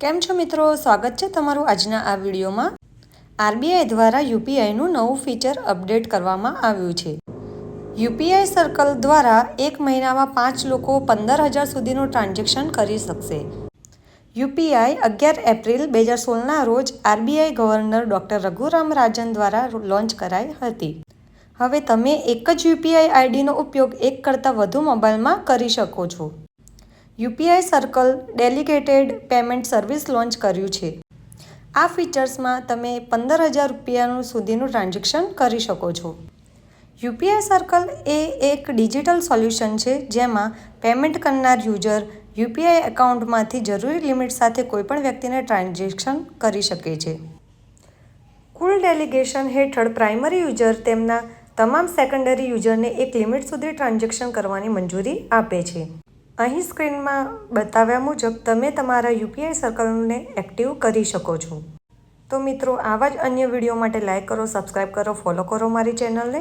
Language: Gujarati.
કેમ છો મિત્રો, સ્વાગત છે તમારું આજના આ વિડીયોમાં। આરબીઆઈ દ્વારા યુપીઆઈનું નવું ફીચર અપડેટ કરવામાં આવ્યું છે। યુપીઆઈ સર્કલ દ્વારા એક મહિનામાં 5 લોકો 15,000 સુધીનું ટ્રાન્ઝેક્શન કરી શકશે। યુપીઆઈ 11 એપ્રિલ 2016ના રોજ આરબીઆઈ ગવર્નર ડોક્ટર રઘુરામ રાજન દ્વારા લોન્ચ કરાઈ હતી। હવે તમે એક જ યુપીઆઈ આઈડીનો ઉપયોગ એક કરતાં વધુ મોબાઈલમાં કરી શકો છો। UPI circle dedicated payment service launch કર્યું છે। આ ફીચર્સમાં તમે 15,000 રૂપિયા સુધીનું ટ્રાન્ઝેક્શન કરી શકો છો। યુપીઆઈ સર્કલ એ એક ડિજિટલ સોલ્યુશન છે જેમાં પેમેન્ટ કરનાર યુઝર યુપીઆઈ એકાઉન્ટમાંથી જરૂરી લિમિટ સાથે કોઈપણ વ્યક્તિને ટ્રાન્ઝેક્શન કરી શકે છે। કુલ ડેલિગેશન હેઠળ પ્રાઇમરી યુઝર તેમના તમામ સેકન્ડરી યુઝરને એક લિમિટ સુધી ટ્રાન્ઝેક્શન કરવાની મંજૂરી આપે છે। અહીં સ્ક્રીનમાં બતાવ્યા મુજબ તમે તમારા યુપીઆઈ સર્કલને એક્ટિવ કરી શકો છો। તો મિત્રો, આવા જ અન્ય વિડીયો માટે લાઇક કરો, સબસ્ક્રાઇબ કરો, ફોલો કરો મારી ચેનલને।